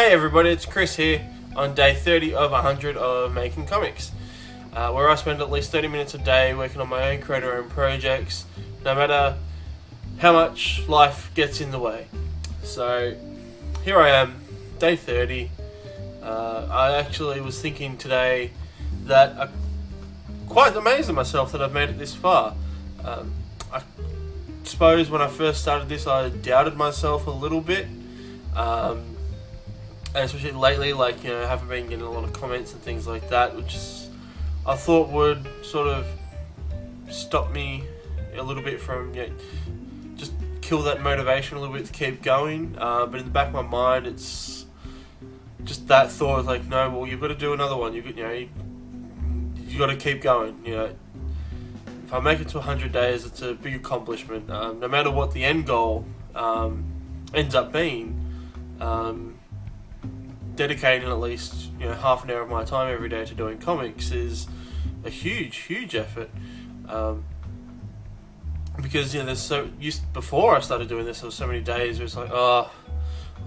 Hey everybody, it's Chris here on day 30 of 100 of making comics, where I spend at least 30 minutes a day working on my own creator own projects, no matter how much life gets in the way. So here I am, day 30. I actually was thinking today that I'm quite amazed at myself that I've made it this far. I suppose when I first started this I doubted myself a little bit. And especially lately, I haven't been getting a lot of comments and things like that, which I thought would sort of stop me a little bit from, just kill that motivation a little bit to keep going. But in the back of my mind, it's just that thought of no, well, you've got to do another one. You got to keep going. If I make it to 100 days, it's a big accomplishment. No matter what the end goal ends up being. Dedicating at least half an hour of my time every day to doing comics is a huge effort, because there's before I started doing this there was so many days where it's I'll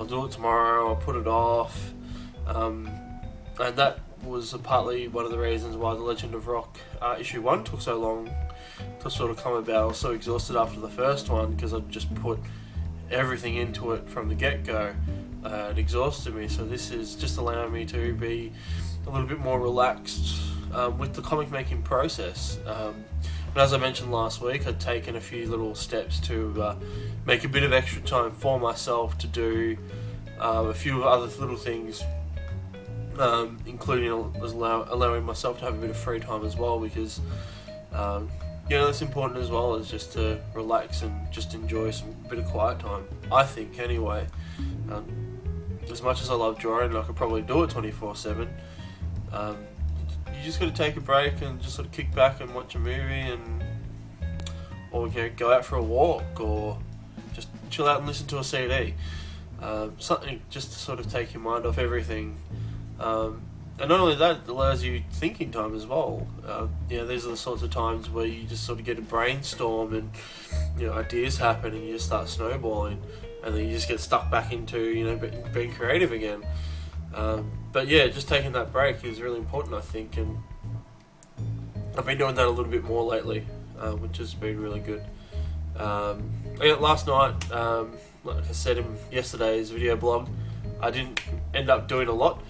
do it tomorrow, I'll put it off, and that was partly one of the reasons why The Legend of Rock issue 1 took so long to sort of come about. I was so exhausted after the first one because I'd just put everything into it from the get-go. It exhausted me, so this is just allowing me to be a little bit more relaxed with the comic making process. And as I mentioned last week, I'd taken a few little steps to make a bit of extra time for myself to do a few other little things, including allowing myself to have a bit of free time as well, because that's important as well, as just to relax and just enjoy some bit of quiet time, I think anyway. As much as I love drawing, and I could probably do it 24/7, you just got to take a break and just sort of kick back and watch a movie, or go out for a walk, or just chill out and listen to a CD. Something just to sort of take your mind off everything. And not only that, it allows you thinking time as well. These are the sorts of times where you just sort of get a brainstorm and ideas happen and you just start snowballing, and then you just get stuck back into being creative again. But just taking that break is really important, I think, and I've been doing that a little bit more lately, which has been really good. Last night, like I said in yesterday's video blog, I didn't end up doing a lot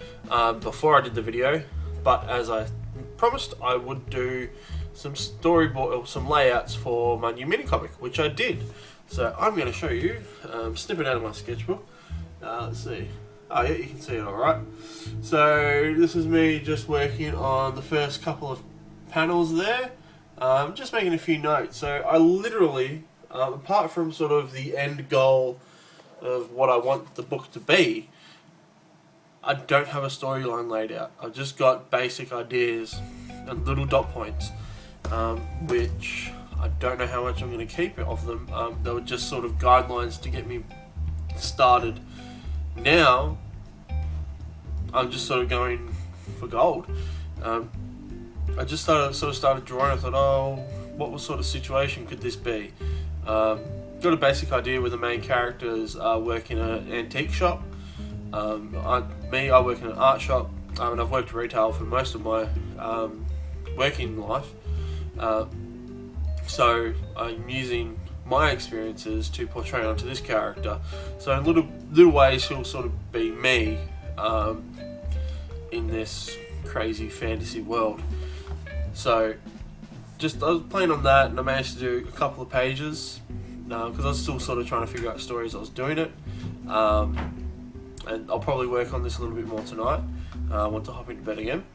before I did the video, but as I promised, I would do some storyboard or some layouts for my new mini comic, which I did. So I'm going to show you, snippet out of my sketchbook. Let's see. Oh yeah, you can see it alright. So this is me just working on the first couple of panels there, just making a few notes. So I literally, apart from sort of the end goal of what I want the book to be, I don't have a storyline laid out. I've just got basic ideas and little dot points, which I don't know how much I'm going to keep of them. They were just sort of guidelines to get me started. Now, I'm just sort of going for gold. I just started drawing. I thought, what sort of situation could this be? Got a basic idea where the main characters work in an antique shop. I work in an art shop, and I've worked retail for most of my working life. So I'm using my experiences to portray onto this character. So in little ways, he'll sort of be me in this crazy fantasy world. So I was playing on that, and I managed to do a couple of pages because I was still sort of trying to figure out stories as I was doing it. And I'll probably work on this a little bit more tonight. I want to hop into bed again,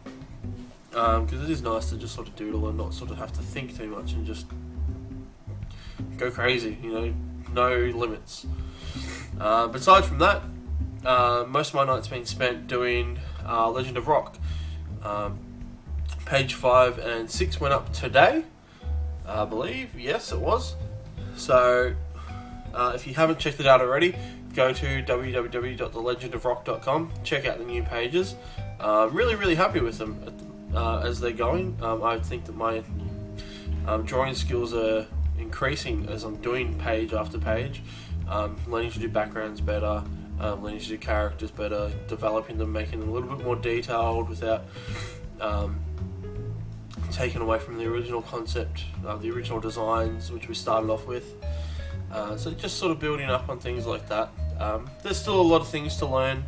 because it is nice to just sort of doodle and not sort of have to think too much and just go crazy, no limits. But aside from that, most of my night's been spent doing Legend of Rock. Page 5 and 6 went up today, I believe. Yes, it was. So if you haven't checked it out already, go to www.thelegendofrock.com, check out the new pages. Really happy with them as they're going. I think that my drawing skills are increasing as I'm doing page after page, learning to do backgrounds better, lineage to characters better, developing them, making them a little bit more detailed without taken away from the original concept, the original designs which we started off with. So just sort of building up on things like that. There's still a lot of things to learn,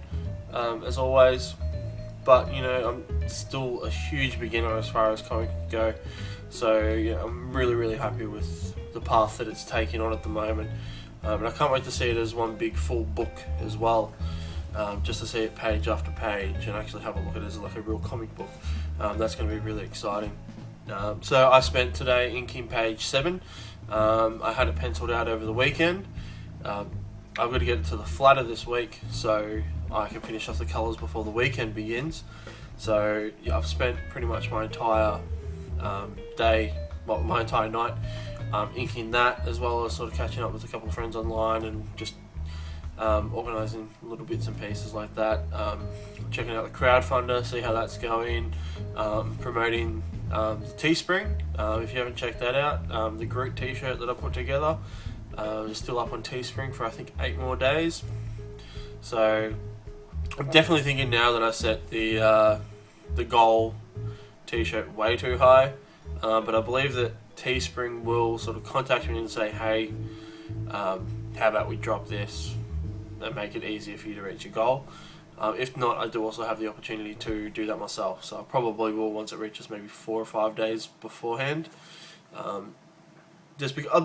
as always, but you know, I'm still a huge beginner as far as comics go. So yeah, I'm really happy with the path that it's taking on at the moment, and I can't wait to see it as one big full book as well. Just to see it page after page and actually have a look at it as like a real comic book. That's going to be really exciting. So I spent today inking page 7. I had it penciled out over the weekend. I've got to get it to the flatter this week so I can finish off the colours before the weekend begins. So yeah, I've spent pretty much my entire day, well, my entire night inking that, as well as sort of catching up with a couple of friends online and just organising little bits and pieces like that, checking out the crowdfunder, see how that's going, promoting the Teespring. If you haven't checked that out, the Groot t-shirt that I put together is still up on Teespring for I think 8 more days. So I'm definitely thinking now that I set the goal t-shirt way too high, but I believe that Teespring will sort of contact me and say, hey, how about we drop this and make it easier for you to reach your goal. If not, I do also have the opportunity to do that myself, so I probably will once it reaches maybe 4 or 5 days beforehand. Just because I'd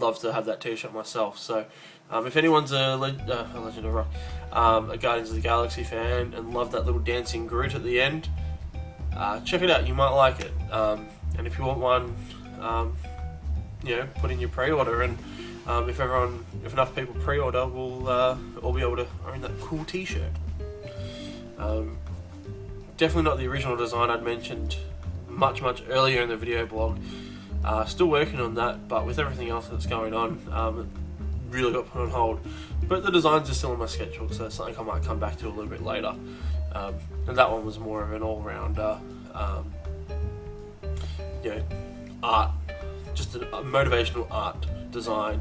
love to have that t-shirt myself. So if anyone's a Legend of Rock, a Guardians of the Galaxy fan and love that little dancing Groot at the end, check it out, you might like it. And if you want one, you know, put in your pre-order, and if enough people pre-order, we'll all be able to own that cool t-shirt. Definitely not the original design I'd mentioned much earlier in the video blog. Still working on that, but with everything else that's going on, it really got put on hold. But the designs are still in my sketchbook, so it's something I might come back to a little bit later. And that one was more of an all-rounder, you know, art, just a motivational art design,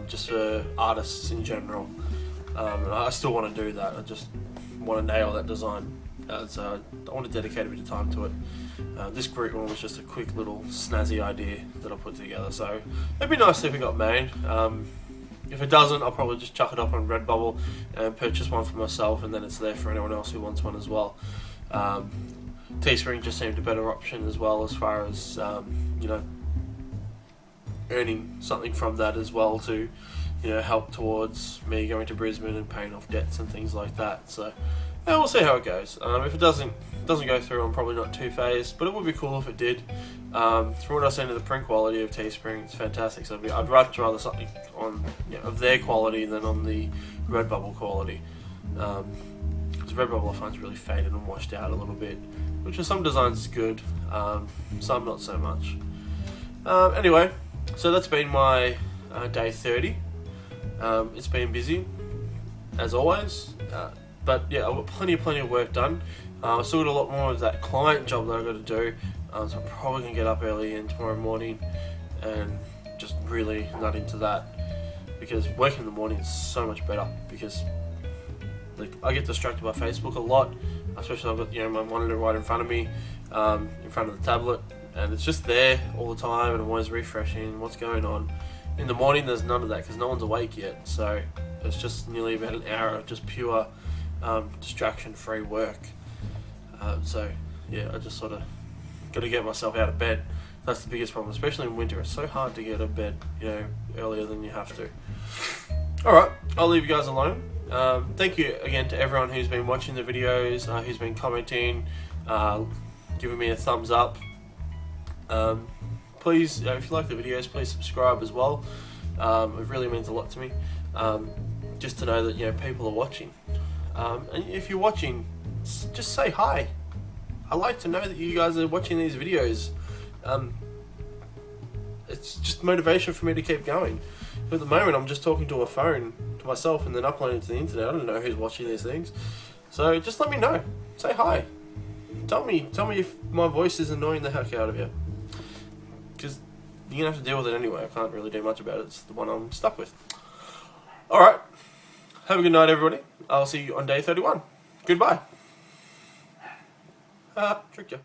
just for artists in general. And I still want to do that. I just want to nail that design. So I want to dedicate a bit of time to it. This Groot one was just a quick little snazzy idea that I put together, so it'd be nice if it got made. If it doesn't, I'll probably just chuck it up on Redbubble and purchase one for myself, and then it's there for anyone else who wants one as well. Teespring just seemed a better option as well, as far as you know, earning something from that as well to, you know, help towards me going to Brisbane and paying off debts and things like that. So yeah, we'll see how it goes. If it doesn't go through, I'm probably not too phased, but it would be cool if it did. From what I've seen of the print quality of Teespring, it's fantastic. So I'd much rather something on, you know, of their quality than on the Redbubble quality. Because Redbubble I find is really faded and washed out a little bit, which for some designs is good, some not so much. Anyway, so that's been my day 30. It's been busy, as always, but yeah, I've got plenty of work done. I still got a lot more of that client job that I've got to do, so I'm probably going to get up early in tomorrow morning and just really nut into that, because working in the morning is so much better, because like, I get distracted by Facebook a lot, especially I've got, you know, my monitor right in front of me, in front of the tablet, and it's just there all the time, and I'm always refreshing what's going on. In the morning there's none of that because no one's awake yet, so it's just nearly about an hour of just pure distraction-free work. So yeah, I just sort of got to get myself out of bed. That's the biggest problem, especially in winter. It's so hard to get out of bed, you know, earlier than you have to. Alright, I'll leave you guys alone. Thank you again to everyone who's been watching the videos, who's been commenting, giving me a thumbs up. Please, if you like the videos, please subscribe as well. It really means a lot to me, just to know that, you know, people are watching. And if you're watching, just say hi. I like to know that you guys are watching these videos. It's just motivation for me to keep going. But at the moment, I'm just talking to a phone to myself and then uploading to the internet. I don't know who's watching these things, so just let me know. Say hi. Tell me if my voice is annoying the heck out of you, because you're gonna have to deal with it anyway. I can't really do much about it. It's the one I'm stuck with. Alright, have a good night, everybody. I'll see you on day 31. Goodbye. Tricked you.